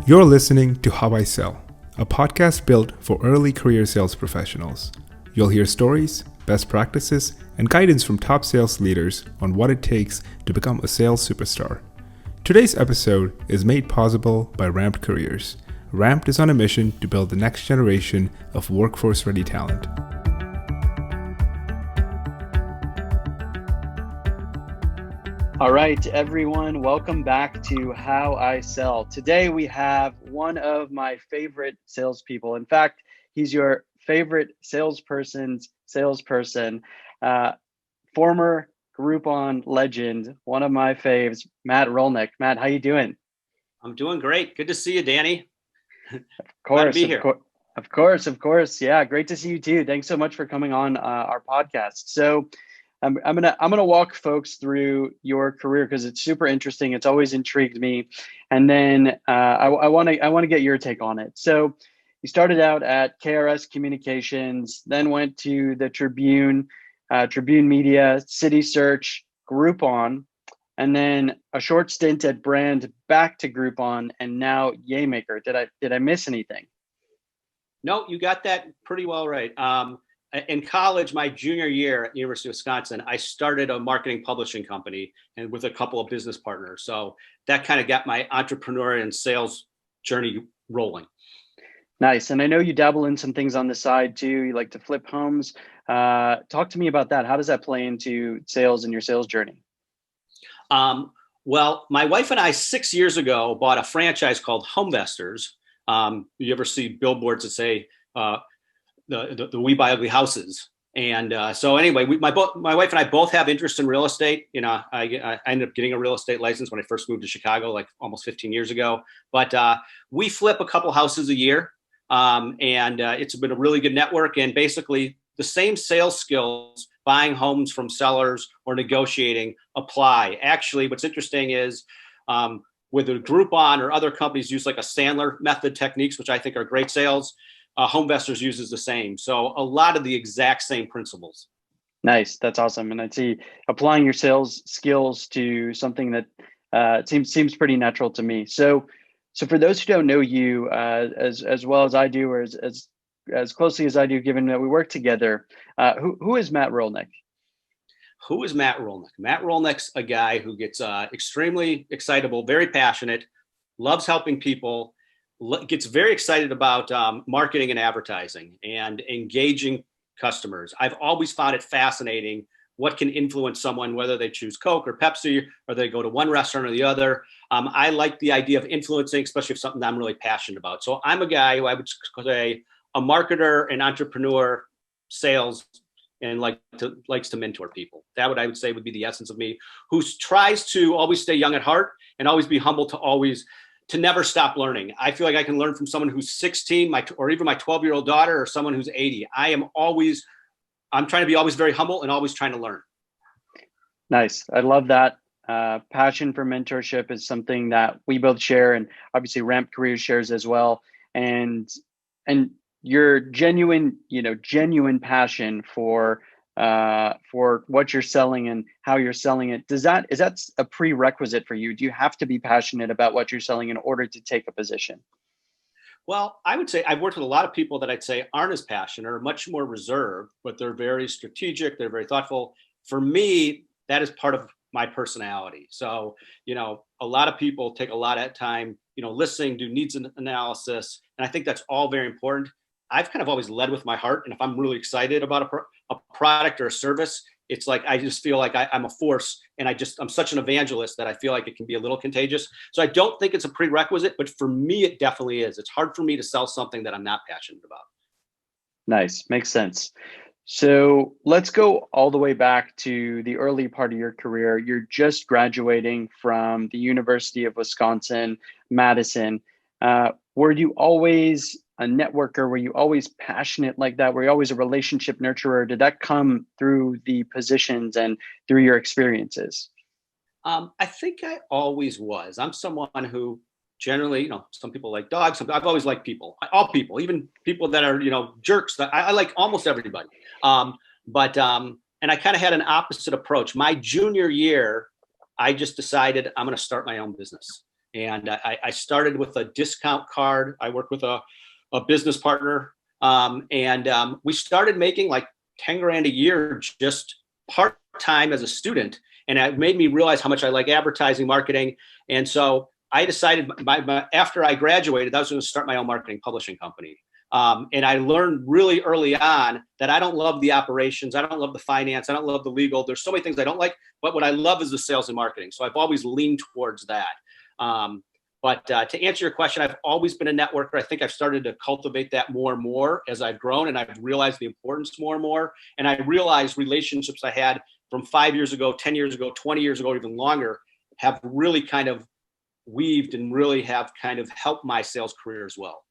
You're listening to How I Sell, a podcast built for early career sales professionals. You'll hear stories, best practices, and guidance from top sales leaders on what it takes to become a sales superstar. Today's episode is made possible by Ramped Careers. Ramped is on a mission to build the next generation of workforce-ready talent. All right, everyone, welcome back to How I Sell. Today we have one of my favorite salespeople. In fact, he's your favorite salesperson's salesperson, former Groupon legend, one of my faves, Matt Rolnick. Matt, how you doing? I'm doing great. Good to see you, Danny. Of course, Glad to be here. Of course. Yeah, great to see you too. Thanks so much for coming on our podcast. So I'm gonna walk folks through your career because it's super interesting. It's always intrigued me, and then I want to get your take on it. So you started out at KRS Communications, then went to the Tribune, Tribune Media, City Search, Groupon, and then a short stint at Brand, back to Groupon, and now Yaymaker. Did I miss anything? No, you got that pretty well right. In college, my junior year at the University of Wisconsin, I started a marketing publishing company and with a couple of business partners. So that kind of got my entrepreneur and sales journey rolling. Nice. And I know you dabble in some things on the side too. You like to flip homes. Talk to me about that. How does that play into sales and your sales journey? Well, my wife and I 6 years ago bought a franchise called Homevestors. You ever see billboards that say, the We Buy Ugly Houses. And so anyway, my wife and I both have interest in real estate. You know, I ended up getting a real estate license when I first moved to Chicago, like almost 15 years ago. But we flip a couple houses a year. And it's been a really good network. And basically the same sales skills, buying homes from sellers or negotiating, apply. Actually, what's interesting is whether Groupon or other companies use like a Sandler method techniques, which I think are great sales, Homevestors uses the same. So a lot of the exact same principles. Nice. That's awesome. And I'd see applying your sales skills to something that seems pretty natural to me. So for those who don't know you as well as I do, or as closely as I do, given that we work together, who is Matt Rolnick? Who is Matt Rolnick? Matt Rolnick's a guy who gets extremely excitable, very passionate, loves helping people, gets very excited about marketing and advertising and engaging customers. I've always found it fascinating what can influence someone, whether they choose Coke or Pepsi, or they go to one restaurant or the other. I like the idea of influencing, especially if something that I'm really passionate about. So I'm a guy who I would say a marketer, an entrepreneur, sales, and likes to mentor people. That I would say would be the essence of me, who tries to always stay young at heart and always be humble to never stop learning. I feel like I can learn from someone who's 16, or even my 12-year-old daughter, or someone who's 80. I'm trying to be always very humble and always trying to learn. Nice. I love that. Passion for mentorship is something that we both share, and obviously Ramped Careers shares as well. And your genuine passion for what you're selling and how you're selling it. Is that a prerequisite for you? Do you have to be passionate about what you're selling in order to take a position? Well, I would say I've worked with a lot of people that I'd say aren't as passionate or much more reserved, but they're very strategic. They're very thoughtful. For me, that is part of my personality. So, a lot of people take a lot of time, listening, do needs analysis. And I think that's all very important. I've kind of always led with my heart. And if I'm really excited about a product or a service, it's like, I just feel like I'm a force, and I'm such an evangelist that I feel like it can be a little contagious. So I don't think it's a prerequisite, but for me, it definitely is. It's hard for me to sell something that I'm not passionate about. Nice. Makes sense. So let's go all the way back to the early part of your career. You're just graduating from the University of Wisconsin, Madison. Were you always a networker? Were you always passionate like that? Were you always a relationship nurturer? Did that come through the positions and through your experiences? I think I always was. I'm someone who generally, some people like dogs. I've always liked people, all people, even people that are, jerks. That I like almost everybody. And I kind of had an opposite approach. My junior year, I just decided I'm going to start my own business. And I started with a discount card. I worked with a business partner. And we started making like 10 grand a year, just part-time as a student. And it made me realize how much I like advertising, marketing. And so I decided after I graduated, I was going to start my own marketing publishing company. And I learned really early on that I don't love the operations. I don't love the finance. I don't love the legal. There's so many things I don't like, but what I love is the sales and marketing. So I've always leaned towards that. But to answer your question, I've always been a networker. I think I've started to cultivate that more and more as I've grown, and I've realized the importance more and more. And I realized relationships I had from 5 years ago, 10 years ago, 20 years ago, even longer, have really kind of weaved and really have kind of helped my sales career as well.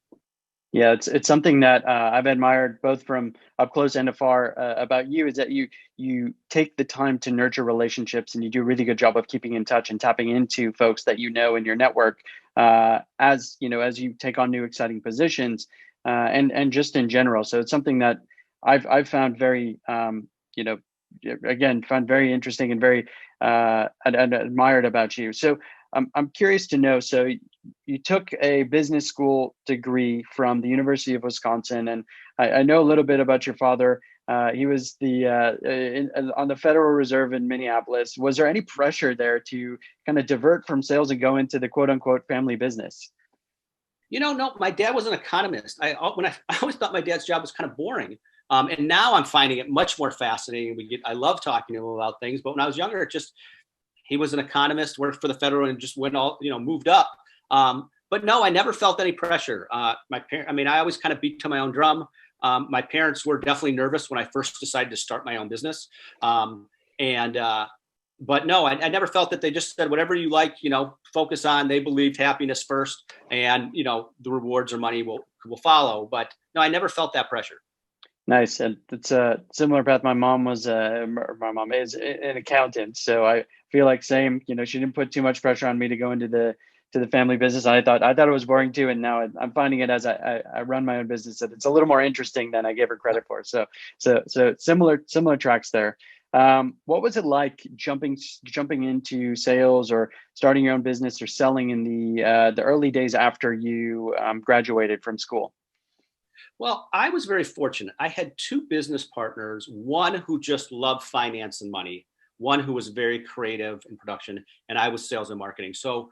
Yeah, it's something that I've admired both from up close and afar about you, is that you take the time to nurture relationships, and you do a really good job of keeping in touch and tapping into folks that you know in your network as you take on new exciting positions and just in general. So it's something that I've found very found very interesting and very admired about you. So I'm curious to know, so you took a business school degree from the University of Wisconsin, and I know a little bit about your father. He was on the Federal Reserve in Minneapolis. Was there any pressure there to kind of divert from sales and go into the quote unquote family business? No, my dad was an economist. I always thought my dad's job was kind of boring. And now I'm finding it much more fascinating. I love talking to him about things, but when I was younger, he was an economist, worked for the federal, and just went moved up. But no, I never felt any pressure. I always kind of beat to my own drum. My parents were definitely nervous when I first decided to start my own business. But no, I never felt that. They just said, whatever you like, focus on. They believed happiness first, and, the rewards or money will follow. But no, I never felt that pressure. Nice. And it's a similar path. My mom is an accountant. So I feel like same, she didn't put too much pressure on me to go into the family business. I thought it was boring too. And now I'm finding it as I run my own business, that it's a little more interesting than I gave her credit for. So similar tracks there. What was it like jumping into sales or starting your own business or selling in the early days after you graduated from school? Well, I was very fortunate. I had two business partners, one who just loved finance and money, one who was very creative in production, and I was sales and marketing. So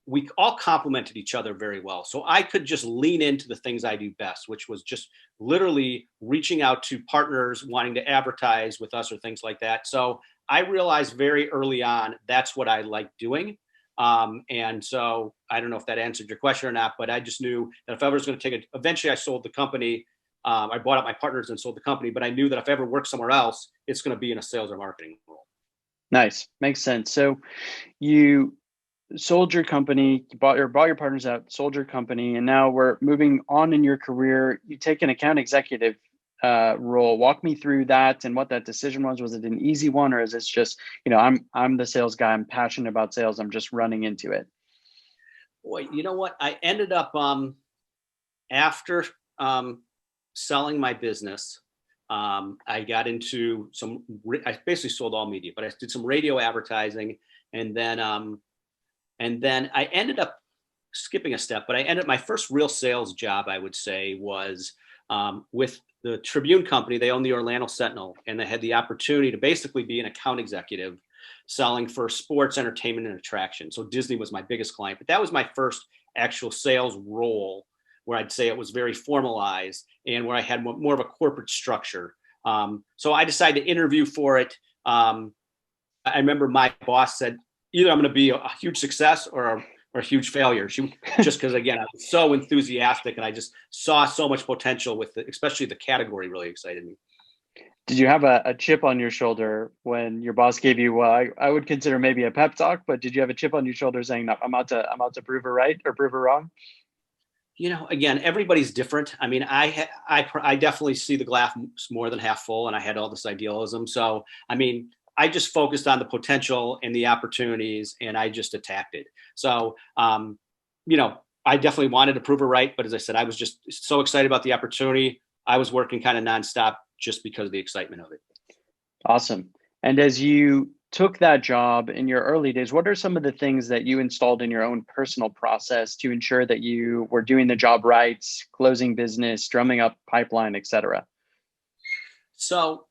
we all complemented each other very well. So I could just lean into the things I do best, which was just literally reaching out to partners wanting to advertise with us or things like that. So I realized very early on, that's what I like doing. And so I don't know if that answered your question or not, but I just knew that if I was going to take it, eventually I sold the company. I bought out my partners and sold the company, but I knew that if I ever worked somewhere else, it's going to be in a sales or marketing role. Nice. Makes sense. So you sold your company, you bought your partners out, sold your company, and now we're moving on in your career. You take an account executive role. Walk me through that and what that decision was. Was it an easy one, or is this just, I'm the sales guy, I'm passionate about sales, I'm just running into it? Boy, you know what? I ended up after selling my business, I got into I basically sold all media, but I did some radio advertising, and then I ended up skipping a step, but my first real sales job, I would say, was with the Tribune company. They own the Orlando Sentinel, and they had the opportunity to basically be an account executive selling for sports, entertainment, and attraction. So Disney was my biggest client, but that was my first actual sales role, where I'd say it was very formalized and where I had more of a corporate structure. So I decided to interview for it. I remember my boss said, either I'm going to be a huge success or a huge failure. Just because, again, I was so enthusiastic and I just saw so much potential with it, especially the category really excited me. Did you have a chip on your shoulder when your boss gave you, I would consider maybe a pep talk, but did you have a chip on your shoulder saying, no, I'm out to prove her right or prove her wrong? Again, everybody's different. I mean, I definitely see the glass more than half full, and I had all this idealism. So, I mean, I just focused on the potential and the opportunities, and I just attacked it. So, I definitely wanted to prove her right. But as I said, I was just so excited about the opportunity. I was working kind of nonstop just because of the excitement of it. Awesome. And as you took that job in your early days, what are some of the things that you installed in your own personal process to ensure that you were doing the job right, closing business, drumming up pipeline, et cetera? So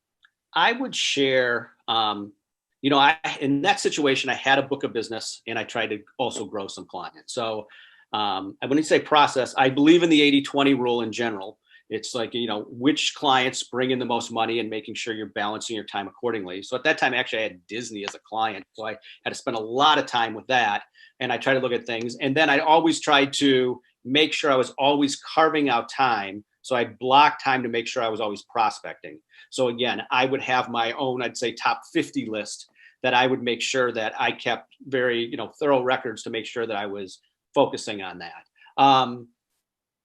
I would share, in that situation, I had a book of business and I tried to also grow some clients. So when you say process, I believe in the 80-20 rule in general. It's like, which clients bring in the most money and making sure you're balancing your time accordingly. So at that time, actually, I had Disney as a client. So I had to spend a lot of time with that. And I try to look at things. And then I always tried to make sure I was always carving out time. So I blocked time to make sure I was always prospecting. So again, I would have my own, I'd say, top 50 list that I would make sure that I kept very, thorough records to make sure that I was focusing on that.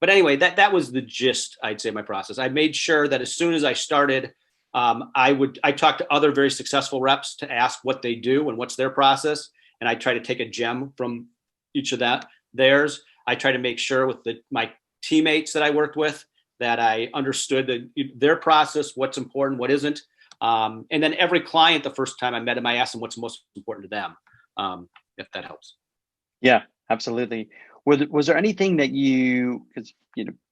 But anyway, that was the gist, I'd say, my process. I made sure that as soon as I started, I talked to other very successful reps to ask what they do and what's their process. And I try to take a gem from each of theirs. I try to make sure with my teammates that I worked with that I understood their process, what's important, what isn't. And then every client, the first time I met him, I asked them what's most important to them, if that helps. Yeah, absolutely. Was there anything that because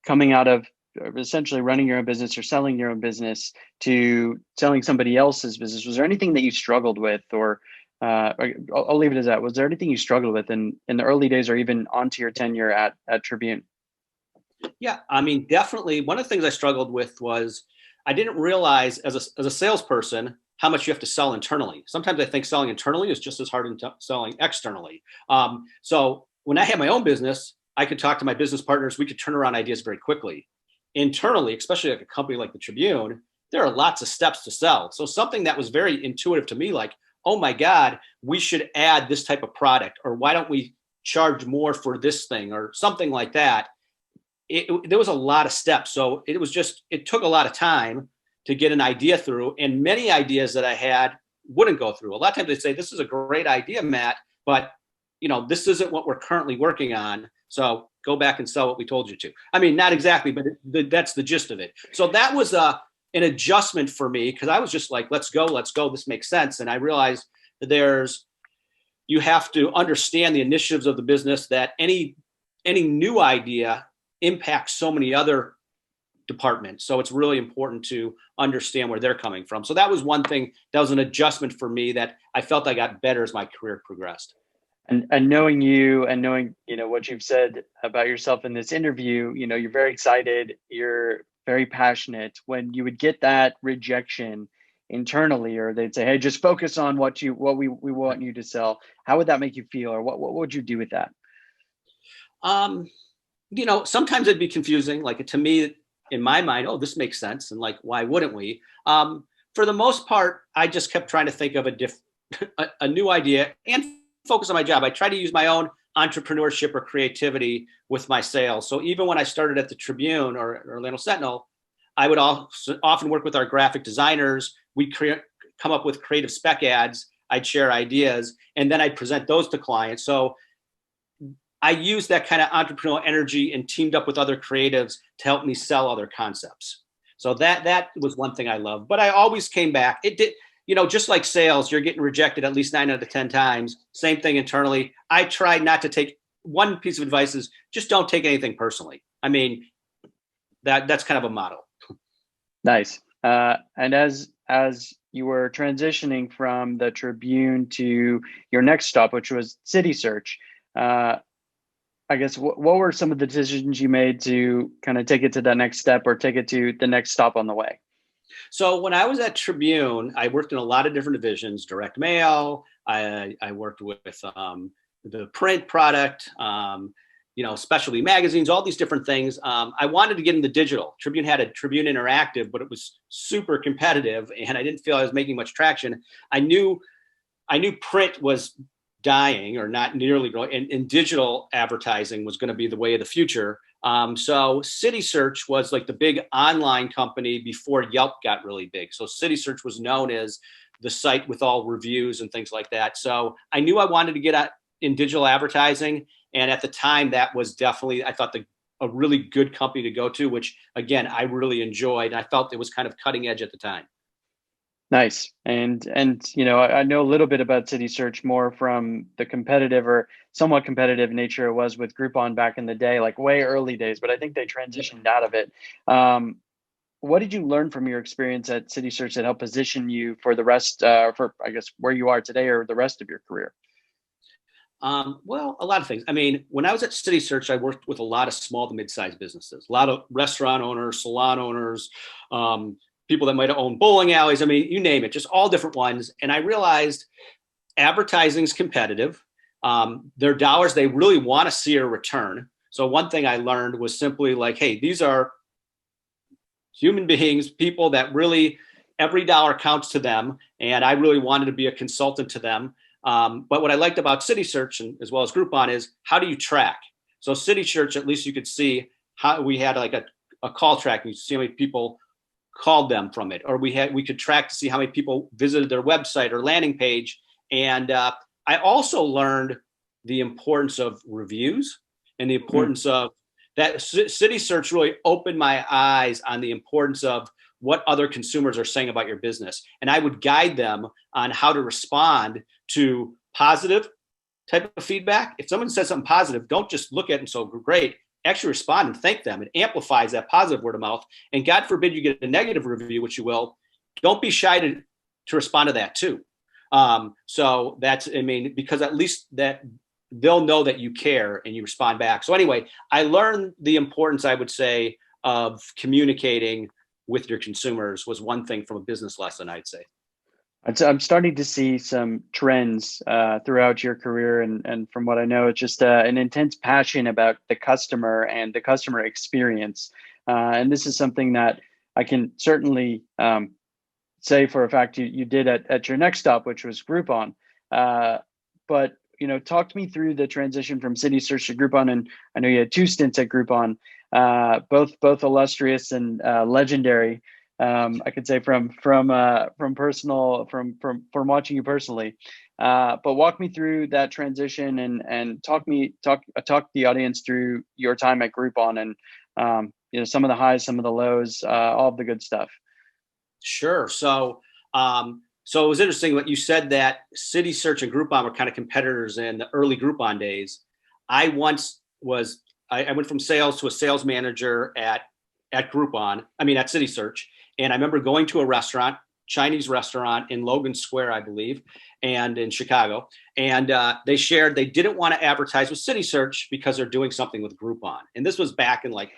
coming out of essentially running your own business or selling your own business to selling somebody else's business, was there anything that you struggled with, or I'll leave it as that. Was there anything you struggled with in the early days or even onto your tenure at Tribune? Yeah, I mean, definitely. One of the things I struggled with was I didn't realize as a salesperson how much you have to sell internally. Sometimes I think selling internally is just as hard as selling externally. So when I had my own business, I could talk to my business partners. We could turn around ideas very quickly. Internally, especially like a company like the Tribune, there are lots of steps to sell. So something that was very intuitive to me, like, oh my God, we should add this type of product, or why don't we charge more for this thing, or something like that. There was a lot of steps. So it took a lot of time to get an idea through. And many ideas that I had wouldn't go through. A lot of times they say, this is a great idea, Matt, but this isn't what we're currently working on. So go back and sell what we told you to. I mean, not exactly, but that's the gist of it. So that was an adjustment for me, because I was just like, let's go. This makes sense. And I realized that you have to understand the initiatives of the business, that any new idea impacts so many other departments. So it's really important to understand where they're coming from. So that was one thing, that was an adjustment for me that I felt I got better as my career progressed. And knowing you and knowing, what you've said about yourself in this interview, you're very excited, you're very passionate. When you would get that rejection internally, or they'd say, hey, just focus on what we want you to sell, how would that make you feel? Or what would you do with that? Sometimes it'd be confusing. Like, to me, in my mind, oh, this makes sense. And like, why wouldn't we? For the most part, I just kept trying to think of a new idea and focus on my job. I try to use my own entrepreneurship or creativity with my sales. So even when I started at the Tribune or Orlando Sentinel, I would often work with our graphic designers. We'd come up with creative spec ads. I'd share ideas, and then I'd present those to clients. So I used that kind of entrepreneurial energy and teamed up with other creatives to help me sell other concepts. So that was one thing I loved. But I always came back. It did. Just like sales, you're getting rejected at least 9 out of 10 times. Same thing internally. I tried not to take, one piece of advice is just don't take anything personally. I mean, that's kind of a motto. Nice. And as you were transitioning from the Tribune to your next stop, which was City Search, I guess what were some of the decisions you made to kind of take it to that next step or take it to the next stop on the way? So when I was at Tribune, I worked in a lot of different divisions: direct mail. I worked with the print product, specialty magazines, all these different things. I wanted to get into digital. Tribune had a Tribune Interactive, but it was super competitive, and I didn't feel I was making much traction. I knew print was dying or not nearly growing, and digital advertising was going to be the way of the future. So City Search was like the big online company before Yelp got really big. So City Search was known as the site with all reviews and things like that. So I knew I wanted to get in digital advertising. And at the time, that was definitely, I thought, a really good company to go to, which again, I really enjoyed. I felt it was kind of cutting edge at the time. Nice. And I know a little bit about City Search more from the competitive or somewhat competitive nature it was with Groupon back in the day, like way early days, but I think they transitioned out of it. What did you learn from your experience at City Search that helped position you for the rest, for I guess where you are today or the rest of your career? Well, a lot of things. I mean, when I was at City Search, I worked with a lot of small to mid-sized businesses, a lot of restaurant owners, salon owners, people that might have owned bowling alleys. I mean, you name it, just all different ones. And I realized advertising is competitive. Their dollars, they really want to see a return. So one thing I learned was simply like, hey, these are human beings, people that really every dollar counts to them. And I really wanted to be a consultant to them. But what I liked about City Search and as well as Groupon is how do you track? So City Search, at least you could see how we had like a call tracking, you see how many people called them from it, or we could track to see how many people visited their website or landing page. And I also learned the importance of reviews and the importance of that. City Search really opened my eyes on the importance of what other consumers are saying about your business. And I would guide them on how to respond to positive type of feedback. If someone says something positive, don't just look at it and so great, actually respond and thank them. It amplifies that positive word of mouth. And God forbid you get a negative review, which you will, don't be shy to respond to that too. So that's, I mean, because at least that they'll know that you care and you respond back. So anyway, I learned the importance, I would say, of communicating with your consumers was one thing from a business lesson, I'd say. I'm starting to see some trends throughout your career, and from what I know, it's just an intense passion about the customer and the customer experience. And this is something that I can certainly say for a fact you did at your next stop, which was Groupon. But talk to me through the transition from City Search to Groupon, and I know you had 2 stints at Groupon, both illustrious and legendary. I could say from personal from watching you personally, but walk me through that transition and talk the audience through your time at Groupon and some of the highs, some of the lows, all of the good stuff. Sure. So it was interesting what you said, that City Search and Groupon were kind of competitors in the early Groupon days. I went from sales to a sales manager at Groupon. I mean, at City Search. And I remember going to a restaurant, Chinese restaurant in Logan Square, I believe, and in Chicago. And they shared they didn't want to advertise with City Search because they're doing something with Groupon. And this was back in like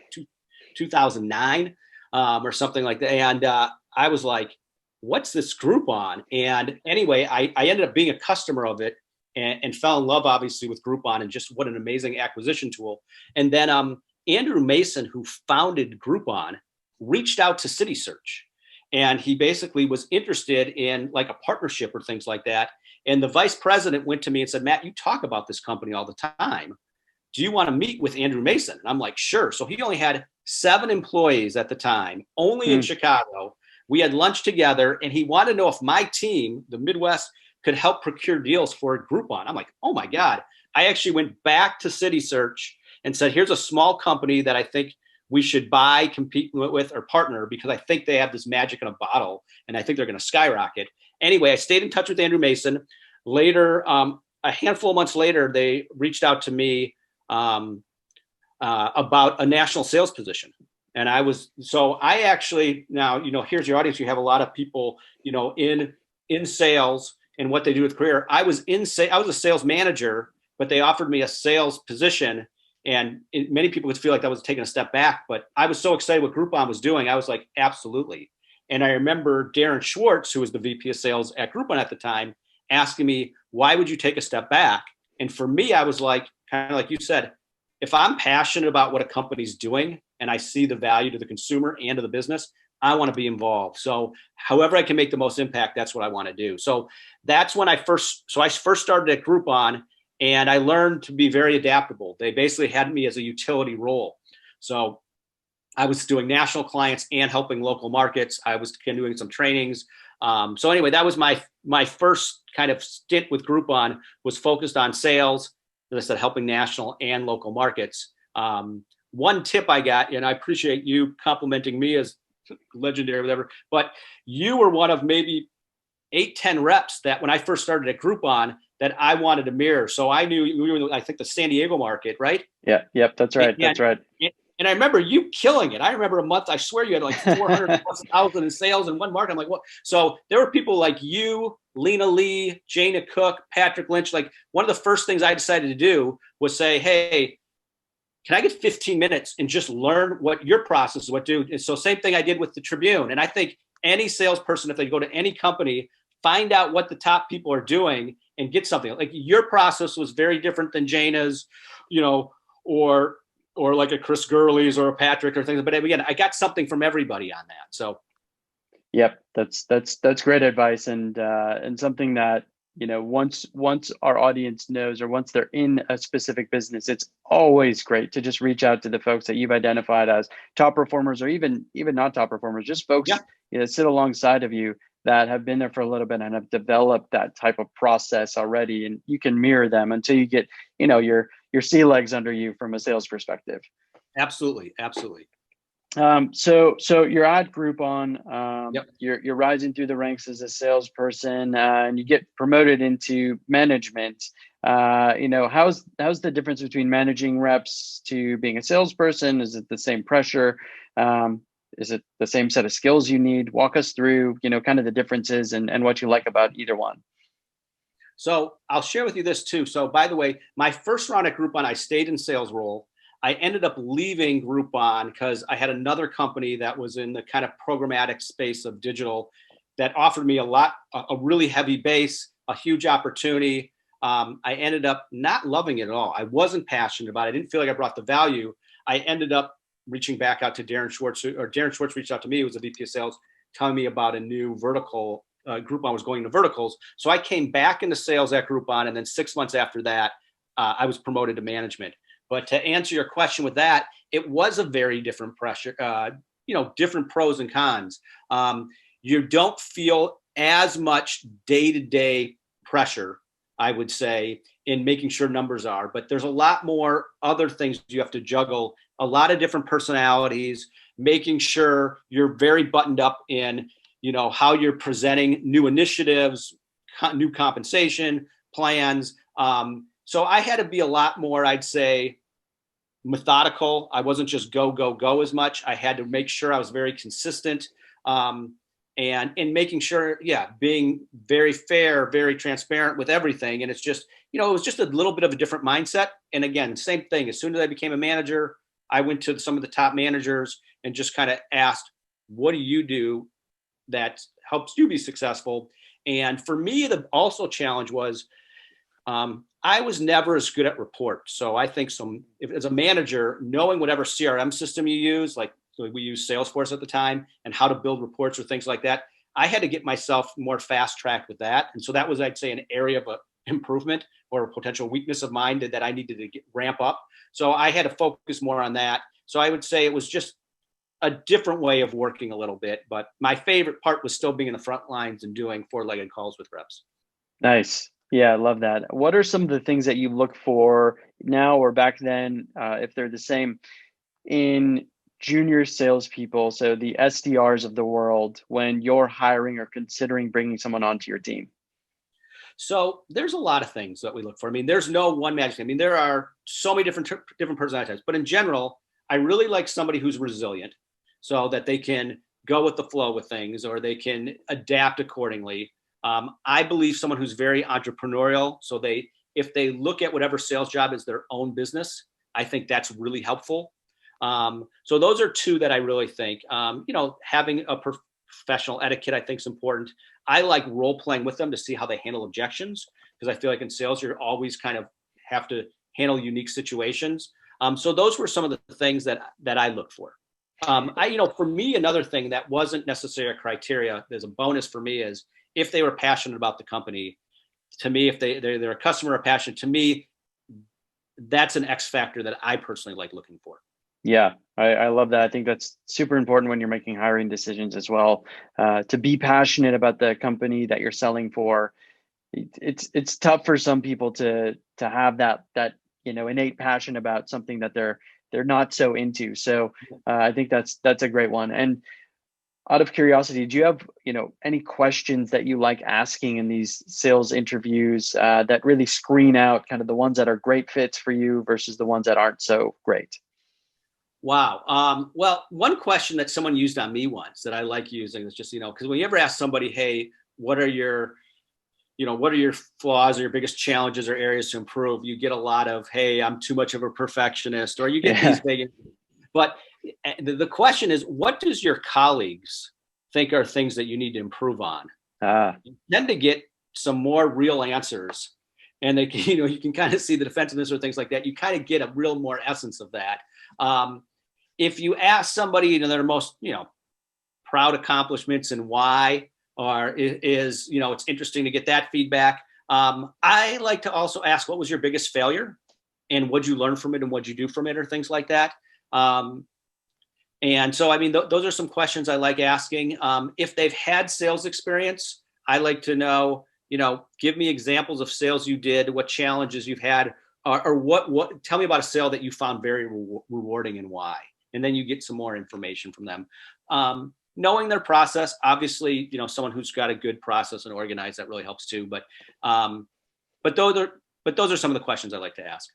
2009 or something like that. And I was like, what's this Groupon? And anyway, I ended up being a customer of it and fell in love, obviously, with Groupon and just what an amazing acquisition tool. And then Andrew Mason, who founded Groupon, reached out to City Search, and he basically was interested in like a partnership or things like that. And the vice president went to me and said, Matt, you talk about this company all the time. Do you want to meet with Andrew Mason? And I'm like, sure. So he only had 7 employees at the time, only in Chicago. We had lunch together, and he wanted to know if my team, the Midwest, could help procure deals for Groupon. I'm like, oh my God. I actually went back to City Search and said, here's a small company that I think we should buy, compete with, or partner, because I think they have this magic in a bottle, and I think they're going to skyrocket. Anyway, I stayed in touch with Andrew Mason. Later, a handful of months later, they reached out to me about a national sales position. And I actually, now, here's your audience. You have a lot of people, in sales and what they do with career. I was a sales manager, but they offered me a sales position. And many people would feel like that was taking a step back, but I was so excited what Groupon was doing. I was like, absolutely. And I remember Darren Schwartz, who was the VP of sales at Groupon at the time, asking me, why would you take a step back? And for me, I was like, kind of like you said, if I'm passionate about what a company's doing and I see the value to the consumer and to the business, I want to be involved. So however I can make the most impact, that's what I want to do. So that's when I first started at Groupon. And I learned to be very adaptable. They basically had me as a utility role. So I was doing national clients and helping local markets. I was doing some trainings. So anyway, that was my first kind of stint with Groupon, was focused on sales, as I said, helping national and local markets. One tip I got, and I appreciate you complimenting me as legendary or whatever, but you were one of maybe 8-10 reps that when I first started at Groupon that I wanted to mirror. So I knew we were in, I think, the San Diego market, right? Yeah. Yep. That's right. That's right. And I remember you killing it. I remember a month, I swear you had like 400,000 in sales in one market. I'm like, what? So there were people like you, Lena Lee, Jana Cook, Patrick Lynch. Like, one of the first things I decided to do was say, hey, can I get 15 minutes and just learn what your process is, what do? And so same thing I did with the Tribune. And I think any salesperson, if they go to any company, find out what the top people are doing and get something. Like, your process was very different than Jana's, or like a Chris Gurley's or a Patrick or things. But again, I got something from everybody on that. So, yep, that's great advice, and something that, once our audience knows, or once they're in a specific business, it's always great to just reach out to the folks that you've identified as top performers, or even not top performers, just folks sit alongside of you that have been there for a little bit and have developed that type of process already, and you can mirror them until you get your sea legs under you from a sales perspective. Absolutely. So you're at Groupon, Yep. you're rising through the ranks as a salesperson, and you get promoted into management. How's the difference between managing reps to being a salesperson? Is it the same pressure? Is it the same set of skills you need? Walk us through, kind of the differences and what you like about either one. So I'll share with you this too. So by the way, my first round at Groupon, I stayed in sales role. I ended up leaving Groupon because I had another company that was in the kind of programmatic space of digital that offered me a really heavy base, a huge opportunity. I ended up not loving it at all. I wasn't passionate about it. I didn't feel like I brought the value. I ended up reaching back out to Darren Schwartz, or Darren Schwartz reached out to me, who was a VP of sales, telling me about a new vertical. Groupon was going to verticals. So I came back into sales at Groupon. And then 6 months after that, I was promoted to management. But to answer your question with that, it was a very different pressure, different pros and cons. You don't feel as much day-to-day pressure, I would say, in making sure numbers are, but there's a lot more other things you have to juggle, a lot of different personalities, making sure you're very buttoned up in, how you're presenting new initiatives, new compensation plans. So I had to be a lot more, I'd say, methodical. I wasn't just go as much. I had to make sure I was very consistent, and in making sure, being very fair, very transparent with everything. And it's just, it was just a little bit of a different mindset. And again, same thing. As soon as I became a manager, I went to some of the top managers and just kind of asked, what do you do that helps you be successful? And for me, the also challenge was, I was never as good at reports. So I think as a manager, knowing whatever CRM system you use, like we used Salesforce at the time, and how to build reports or things like that, I had to get myself more fast tracked with that. And so that was, I'd say, an area of improvement or a potential weakness of mine that I needed to ramp up. So I had to focus more on that. So I would say it was just a different way of working a little bit, but my favorite part was still being in the front lines and doing 4-legged calls with reps. Nice. Yeah, I love that. What are some of the things that you look for now or back then, if they're the same, in junior salespeople, so the SDRs of the world, when you're hiring or considering bringing someone onto your team? So there's a lot of things that we look for. I mean, there's no one magic thing. I mean, there are so many different personality types, but in general, I really like somebody who's resilient, so that they can go with the flow with things, or they can adapt accordingly. I believe someone who's very entrepreneurial. So if they look at whatever sales job is their own business, I think that's really helpful. So those are two that I really think, having a professional etiquette, I think, is important. I like role playing with them to see how they handle objections, because I feel like in sales, you're always kind of have to handle unique situations. So those were some of the things that I look for. For me, another thing that wasn't necessarily a criteria, there's a bonus for me, is if they were passionate about the company. To me, if they're a customer or passionate, to me, that's an X factor that I personally like looking for. Yeah, I love that. I think that's super important when you're making hiring decisions as well. To be passionate about the company that you're selling for. It's tough for some people to have that innate passion about something that they're not so into. So I think that's a great one. And out of curiosity, do you have, any questions that you like asking in these sales interviews that really screen out kind of the ones that are great fits for you versus the ones that aren't so great? Wow. Well, one question that someone used on me once that I like using is just, because when you ever ask somebody, hey, what are your flaws or your biggest challenges or areas to improve? You get a lot of, hey, I'm too much of a perfectionist, or you get these big, but the question is, what does your colleagues think are things that you need to improve on? You tend to get some more real answers, and they can, you can kind of see the defensiveness or things like that. You kind of get a real more essence of that. If you ask somebody, their most, proud accomplishments and why, or is, it's interesting to get that feedback. I like to also ask, what was your biggest failure, and what'd you learn from it, and what'd you do from it, or things like that. And so, those are some questions I like asking. If they've had sales experience, I like to know, give me examples of sales you did, what challenges you've had, or what, tell me about a sale that you found very rewarding and why. And then you get some more information from them. Knowing their process, obviously, someone who's got a good process and organized, that really helps too. But those are some of the questions I like to ask.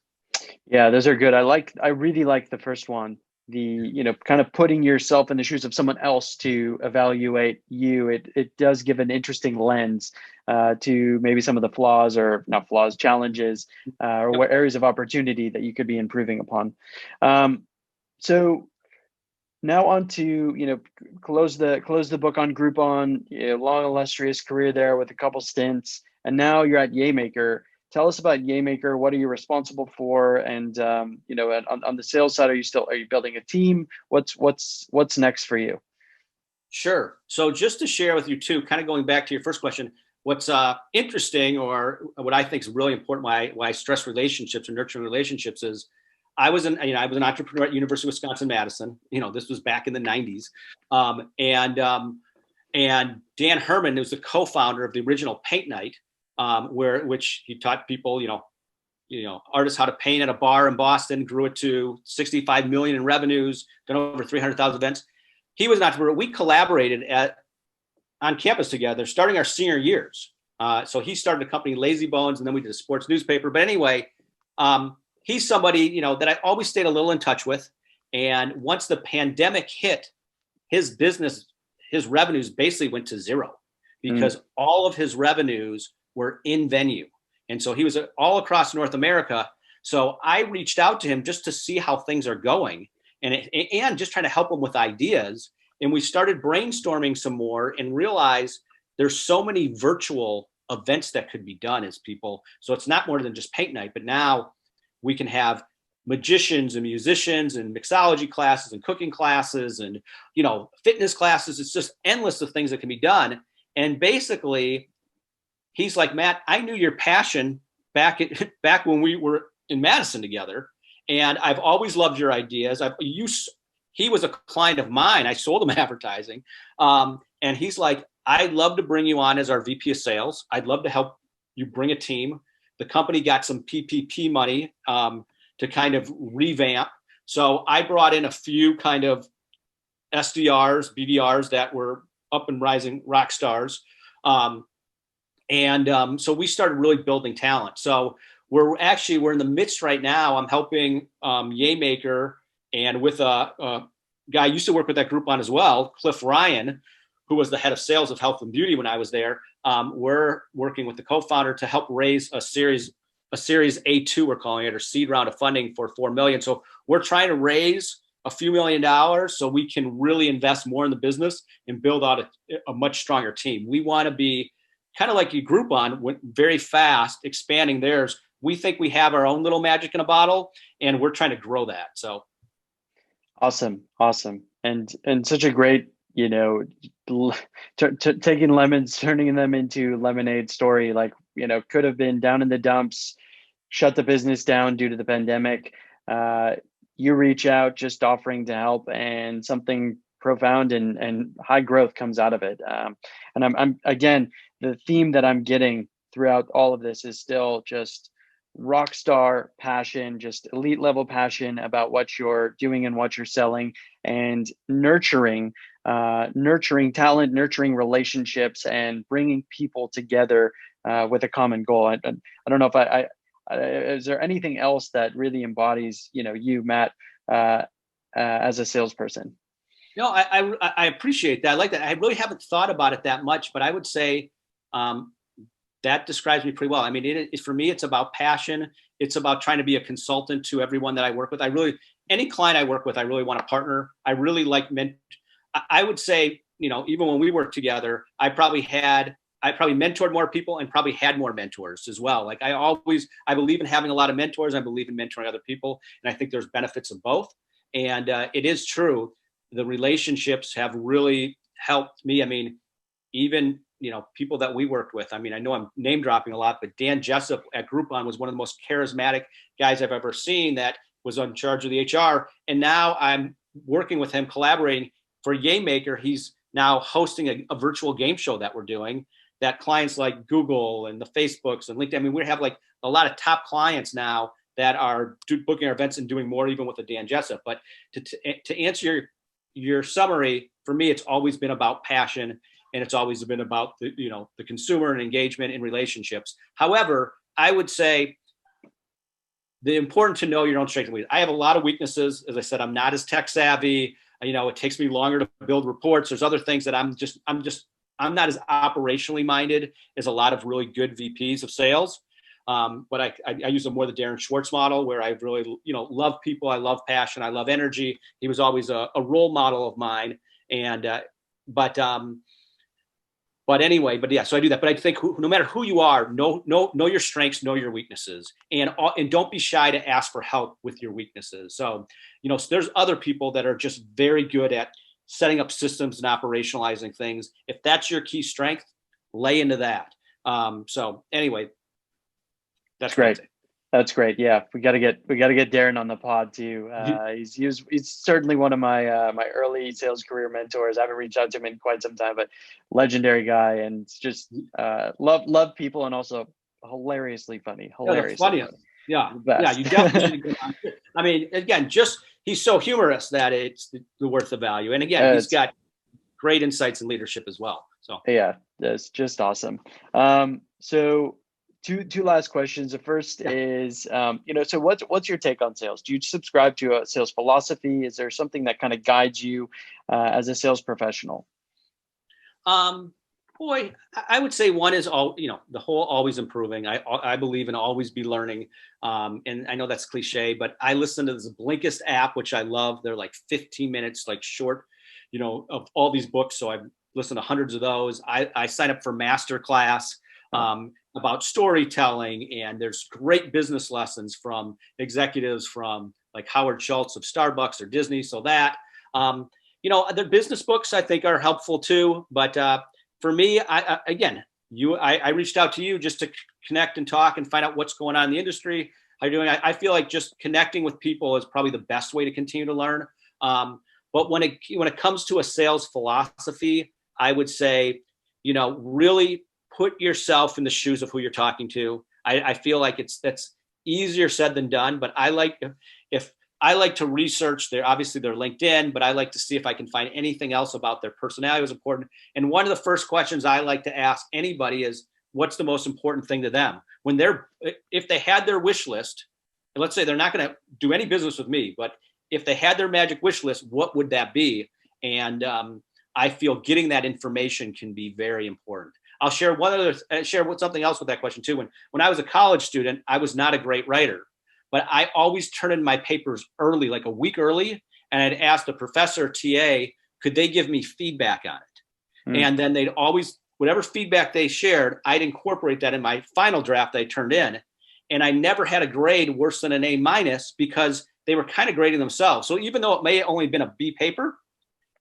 Yeah, those are good. I really like the first one, the, kind of putting yourself in the shoes of someone else to evaluate you. It does give an interesting lens to maybe some of the flaws, or not flaws, challenges, or what areas of opportunity that you could be improving upon. So now on to, close the book on Groupon, long illustrious career there with a couple stints, and now you're at Yaymaker. Tell us about Yaymaker. What are you responsible for? And on the sales side, are you building a team? What's next for you? Sure. So just to share with you too, kind of going back to your first question, what's interesting, or what I think is really important, why I stress relationships or nurturing relationships, is I was an entrepreneur at University of Wisconsin-Madison. This was back in the 90s. And Dan Herman, who's the co-founder of the original Paint Night, which he taught people, artists how to paint at a bar in Boston, grew it to 65 million in revenues, done over 300,000 events. He was an entrepreneur. We collaborated on campus together, starting our senior years. So he started a company, Lazy Bones, and then we did a sports newspaper. But anyway, he's somebody, that I always stayed a little in touch with. And once the pandemic hit, his revenues basically went to zero, because all of his revenues were in venue. And so he was all across North America. So I reached out to him just to see how things are going, and just trying to help him with ideas. And we started brainstorming some more and realized there's so many virtual events that could be done as people. So it's not more than just paint night, but now we can have magicians and musicians and mixology classes and cooking classes and, fitness classes. It's just endless of things that can be done. And basically, he's like, Matt, I knew your passion back when we were in Madison together, and I've always loved your ideas. He was a client of mine. I sold him advertising, and he's like, I'd love to bring you on as our VP of sales. I'd love to help you bring a team. The company got some PPP money to kind of revamp. So I brought in a few kind of SDRs, BDRs that were up and rising rock stars. So we started really building talent. So we're in the midst right now. I'm helping Yaymaker, and with a guy I used to work with that Groupon as well, Cliff Ryan, who was the head of sales of health and beauty when I was there. We're working with the co-founder to help raise a series A2, we're calling it, or seed round of funding for $4 million. So we're trying to raise a few $1 million so we can really invest more in the business and build out a much stronger team. We want to be kind of like you Groupon, went very fast, expanding theirs. We think we have our own little magic in a bottle, and we're trying to grow that. So awesome. And such a great, taking lemons, turning them into lemonade story. Like, could have been down in the dumps, shut the business down due to the pandemic. You reach out just offering to help, and something profound and high growth comes out of it. And I'm again, the theme that I'm getting throughout all of this is still just rock star passion, just elite level passion about what you're doing and what you're selling, and nurturing talent, nurturing relationships, and bringing people together with a common goal. I don't know if is there anything else that really embodies, you, Matt, as a salesperson? No, I appreciate that. I like that. I really haven't thought about it that much, but I would say that describes me pretty well. I mean, for me, it's about passion. It's about trying to be a consultant to everyone that I work with. Any client I work with, I really want to partner. I really like I would say, even when we worked together, I probably mentored more people and probably had more mentors as well. Like I believe in having a lot of mentors. I believe in mentoring other people. And I think there's benefits of both. And it is true. The relationships have really helped me. I mean, even, people that we worked with, I mean, I know I'm name dropping a lot, but Dan Jessup at Groupon was one of the most charismatic guys I've ever seen that was in charge of the HR. And now I'm working with him, collaborating for Yaymaker. He's now hosting a virtual game show that we're doing that clients like Google and the Facebooks and LinkedIn. I mean, we have like a lot of top clients now that are booking our events and doing more even with the Dan Jessup. But to answer your summary, for me, it's always been about passion, and it's always been about the consumer and engagement in relationships. However, I would say the important to know your own strengths and weaknesses. I have a lot of weaknesses. As I said, I'm not as tech savvy. It takes me longer to build reports. There's other things that I'm not as operationally minded as a lot of really good VPs of sales. But I use a more the Darren Schwartz model, where I really, love people. I love passion. I love energy. He was always a role model of mine. And, but yeah, so I do that. But I think no matter who you are, know your strengths, know your weaknesses, and don't be shy to ask for help with your weaknesses. So, so there's other people that are just very good at setting up systems and operationalizing things. If that's your key strength, lay into that. So anyway, that's great. That's great. Yeah, we got to get Darren on the pod too. He's certainly one of my my early sales career mentors. I haven't reached out to him in quite some time, but legendary guy, and just love people, and also hilariously funny. Funny. Yeah, you definitely should get on. I mean, again, he's so humorous that it's worth the value. And again, he's got great insights in leadership as well. So yeah, that's just awesome. So two last questions. The first is, so what's your take on sales? Do you subscribe to a sales philosophy? Is there something that kind of guides you as a sales professional? Boy, I would say one is the whole always improving. I believe in always be learning. And I know that's cliche, but I listen to this Blinkist app, which I love. They're like 15 minutes, like short, of all these books. So I've listened to hundreds of those. I sign up for masterclass about storytelling, and there's great business lessons from executives from like Howard Schultz of Starbucks or Disney. So that, the business books I think are helpful too. But for me, I reached out to you just to connect and talk and find out what's going on in the industry. How you're doing? I feel like just connecting with people is probably the best way to continue to learn. But when it comes to a sales philosophy, I would say, really put yourself in the shoes of who you're talking to. I feel like that's easier said than done, but I like to research their LinkedIn, but I like to see if I can find anything else about their personality was important. And one of the first questions I like to ask anybody is, what's the most important thing to them? If they had their wish list, and let's say they're not going to do any business with me, but if they had their magic wish list, what would that be? And I feel getting that information can be very important. I'll share something else with that question too. When I was a college student, I was not a great writer, but I always turned in my papers early, like a week early. And I'd ask the professor, TA, could they give me feedback on it? And then they'd always, whatever feedback they shared, I'd incorporate that in my final draft I turned in. And I never had a grade worse than an A- because they were kind of grading themselves. So even though it may have only been a B paper,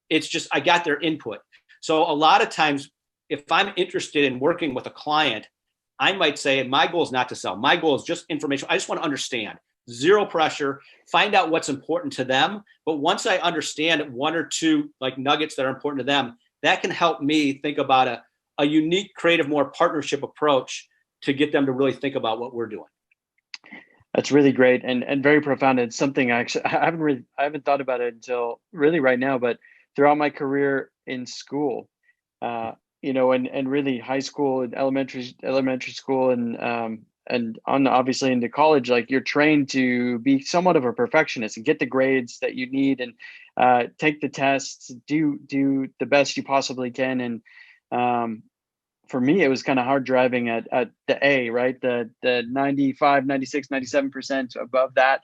it's just, I got their input. So a lot of times, if I'm interested in working with a client, I might say, my goal is not to sell. My goal is just information. I just want to understand. Zero pressure. Find out what's important to them. But once I understand one or two like nuggets that are important to them, that can help me think about a unique, creative, more partnership approach to get them to really think about what we're doing. That's really great and very profound. It's something I haven't thought about it until really right now, but throughout my career in school, and really high school and elementary school and on obviously into college, like you're trained to be somewhat of a perfectionist and get the grades that you need and take the tests, do the best you possibly can. And for me, it was kind of hard driving at the A, right? The 95, 96, 97% above that.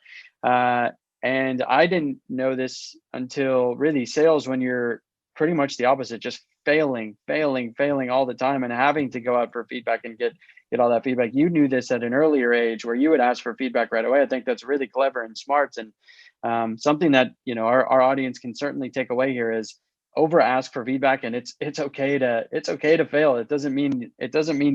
And I didn't know this until really sales, when you're pretty much the opposite, just failing all the time and having to go out for feedback and get all that feedback. You knew this at an earlier age where you would ask for feedback right away. I think that's really clever and smart. And something that, our audience can certainly take away here is over ask for feedback. And it's okay to fail. It doesn't mean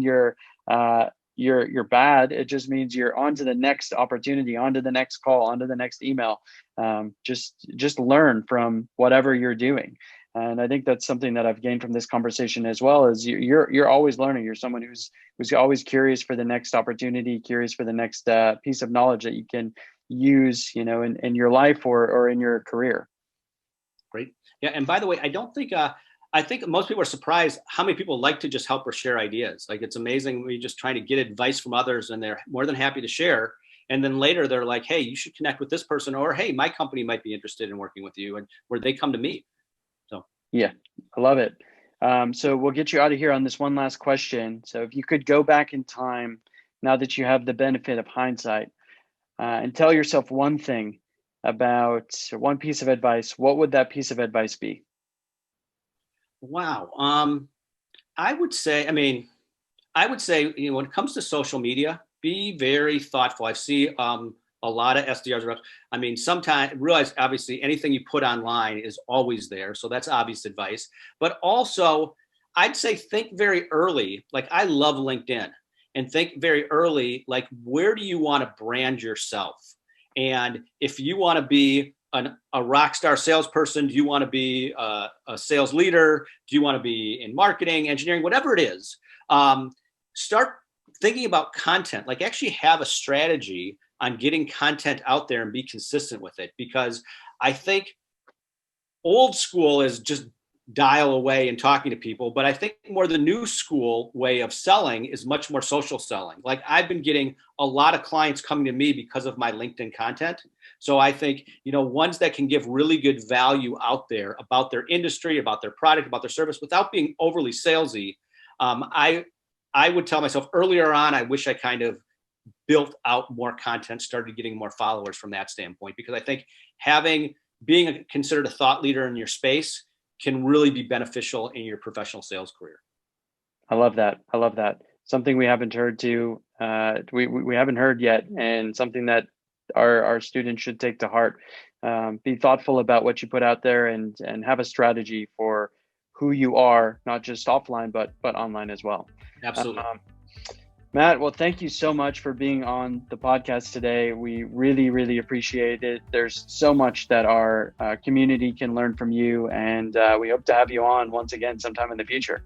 you're bad. It just means you're on to the next opportunity, on to the next call, on to the next email. Just learn from whatever you're doing. And I think that's something that I've gained from this conversation as well, is you're always learning. You're someone who's always curious for the next opportunity, curious for the next piece of knowledge that you can use, in your life or in your career. Great. Yeah. And by the way, I think most people are surprised how many people like to just help or share ideas. Like, it's amazing when you're just trying to get advice from others and they're more than happy to share. And then later they're like, hey, you should connect with this person, or, hey, my company might be interested in working with you, and where they come to me. So, yeah, I love it. So we'll get you out of here on this one last question. So if you could go back in time, now that you have the benefit of hindsight, and tell yourself one thing about one piece of advice, what would that piece of advice be? Wow. I would say, when it comes to social media, be very thoughtful. I see a lot of SDRs reps. Sometimes realize, obviously, anything you put online is always there. So that's obvious advice. But also, I'd say think very early. Like, I love LinkedIn, and think very early, like, where do you want to brand yourself? And if you want to be a rock star salesperson, do you want to be a sales leader? Do you want to be in marketing, engineering, whatever it is? Start thinking about content. Like, actually have a strategy on getting content out there and be consistent with it. Because I think old school is just dial away and talking to people. But I think more the new school way of selling is much more social selling. Like, I've been getting a lot of clients coming to me because of my LinkedIn content. So I think, ones that can give really good value out there about their industry, about their product, about their service, without being overly salesy. I would tell myself earlier on, I wish I kind of built out more content, started getting more followers from that standpoint, because I think being considered a thought leader in your space can really be beneficial in your professional sales career. I love that. Something we haven't heard we haven't heard yet, and something that our students should take to heart. Be thoughtful about what you put out there, and have a strategy for who you are, not just offline, but online as well. Absolutely. Matt, well, thank you so much for being on the podcast today. We really, really appreciate it. There's so much that our community can learn from you, and we hope to have you on once again sometime in the future.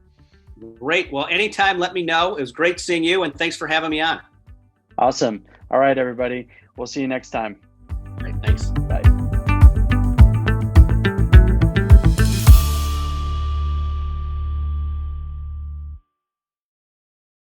Great. Well, anytime, let me know. It was great seeing you, and thanks for having me on. Awesome. All right, everybody. We'll see you next time. All right, thanks. Bye.